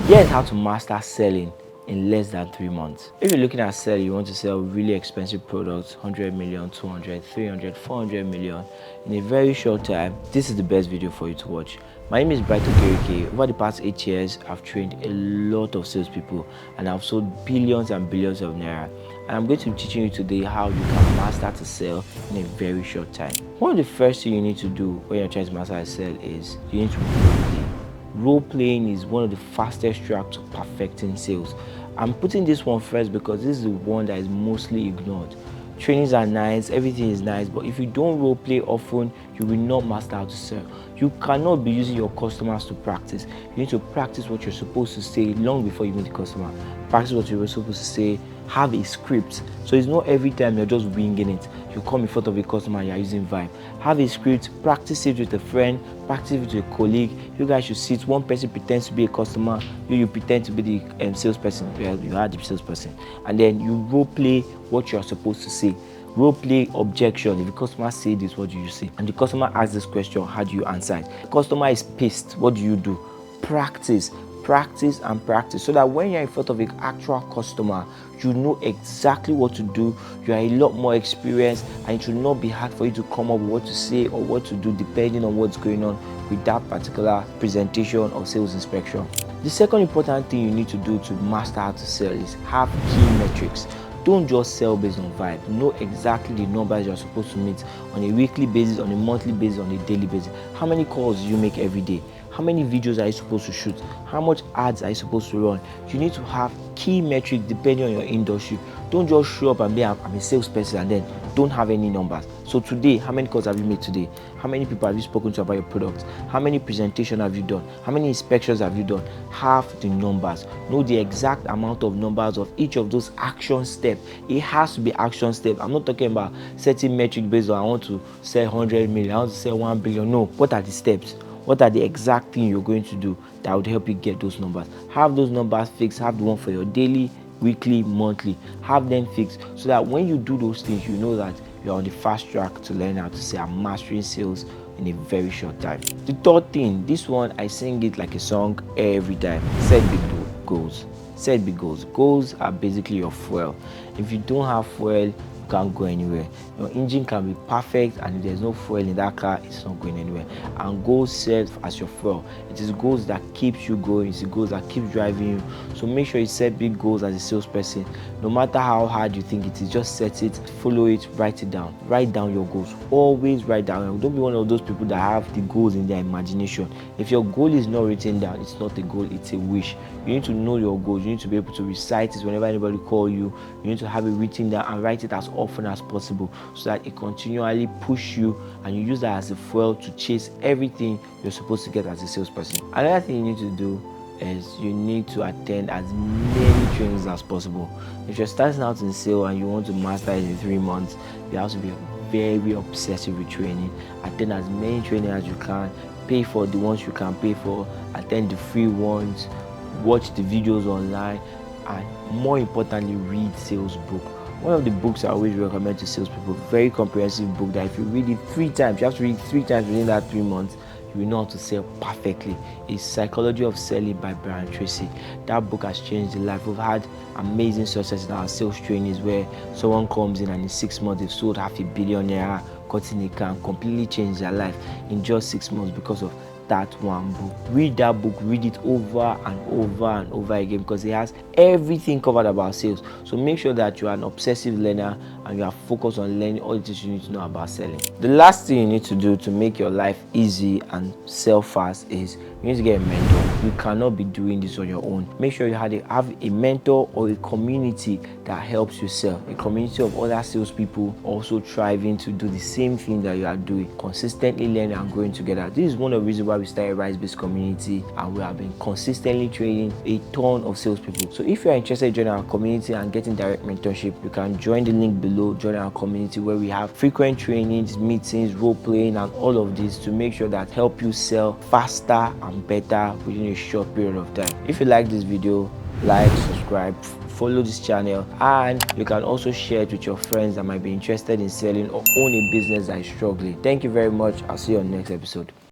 Here's how to master selling in less than 3 months. If you're looking at selling, you want to sell really expensive products, 100 million, 200, 300, 400 million in a very short time, this is the best video for you to watch. My name is Brighton Kerike. Over the past 8 years, I've trained a lot of salespeople and I've sold billions and billions of naira. And I'm going to be teaching you today how you can master to sell in a very short time. One of the first things you need to do when you're trying to master to sell is you need to role-play. Role playing is one of the fastest tracks to perfecting sales. I'm putting this one first because this is the one that is mostly ignored. Trainings are nice, everything is nice, but if you don't role play often, you will not master how to sell. You cannot be using your customers to practice. You need to practice what you're supposed to say long before you meet the customer. Practice what you're supposed to say. Have a script. So it's not every time you're just winging it. You come in front of a customer and you're using vibe. Have a script. Practice it with a friend. Practice it with a colleague. You guys should sit. One person pretends to be a customer. You pretend to be the salesperson. Well, you are the salesperson. And then you role play what you're supposed to say. Role play objection. If the customer says this, what do you say? And the customer asks this question, how do you answer it? The customer is pissed. What do you do? Practice. Practice and practice so that when you're in front of an actual customer, you know exactly what to do. You are a lot more experienced and it will not be hard for you to come up with what to say or what to do depending on what's going on with that particular presentation or sales inspection. The second important thing you need to do to master how to sell is have key metrics. Don't just sell based on vibe. Know exactly the numbers you're supposed to meet on a weekly basis, on a monthly basis, on a daily basis. How many calls do you make every day? How many videos are you supposed to shoot? How much ads are you supposed to run? You need to have key metrics depending on your industry. Don't just show up and be I'm a salesperson and then don't have any numbers. So today, how many calls have you made today? How many people have you spoken to about your product? How many presentations have you done? How many inspections have you done? Have the numbers. Know the exact amount of numbers of each of those action steps. It has to be action steps. I'm not talking about setting metric based on I want to sell 100 million, I want to sell 1 billion. No, what are the steps? What are the exact things you're going to do that would help you get those numbers? Have those numbers fixed. Have the one for your daily, weekly, monthly. Have them fixed so that when you do those things, you know that you're on the fast track to learn how to sell and mastering sales in a very short time. The third thing, this one, I sing it like a song every time. Set big goals. Set big goals. Goals are basically your fuel. If you don't have fuel, can't go anywhere. Your engine can be perfect and if there's no fuel in that car, it's not going anywhere. And goals serve as your fuel. It is goals that keeps you going. It's the goals that keep driving you. So make sure you set big goals as a salesperson. No matter how hard you think it is, just set it, follow it, write it down. Write down your goals. Always write down. Don't be one of those people that have the goals in their imagination. If your goal is not written down, it's not a goal, it's a wish. You need to know your goals. You need to be able to recite it whenever anybody calls you. You need to have it written down and write it as often as possible so that it continually push you and you use that as a fuel to chase everything you're supposed to get as a salesperson. Another thing you need to do is you need to attend as many trainings as possible. If you're starting out in sales and you want to master it in 3 months, you have to be very obsessive with training. Attend as many trainings as you can. Pay for the ones you can pay for. Attend the free ones. Watch the videos online. And more importantly, read sales book. One of the books I always recommend to salespeople, very comprehensive book that if you read it 3 times, you have to read 3 times within that 3 months, you will know how to sell perfectly. It's Psychology of Selling by Brian Tracy. That book has changed the life. We've had amazing success in our sales trainings where someone comes in and in 6 months they've sold $500 million, cutting a can, completely changed their life in just 6 months because of that one book. Read that book, read it over and over and over again because it has everything covered about sales. So make sure that you are an obsessive learner and you are focused on learning all the things you need to know about selling. The last thing you need to do to make your life easy and sell fast is you need to get a mentor. You cannot be doing this on your own. Make sure you have a mentor or a community that helps you sell. A community of other salespeople also striving to do the same thing that you are doing, consistently learning and growing together. This is one of the reasons why we started Rise Biz community and we have been consistently training a ton of salespeople. So if you are interested in joining our community and getting direct mentorship, you can join the link below, join our community where we have frequent trainings, meetings, role playing and all of this to make sure that help you sell faster and better within a short period of time. If you like this video, like, subscribe, follow this channel, and you can also share it with your friends that might be interested in selling or own a business that is struggling. Thank you very much. I'll see you on the next episode.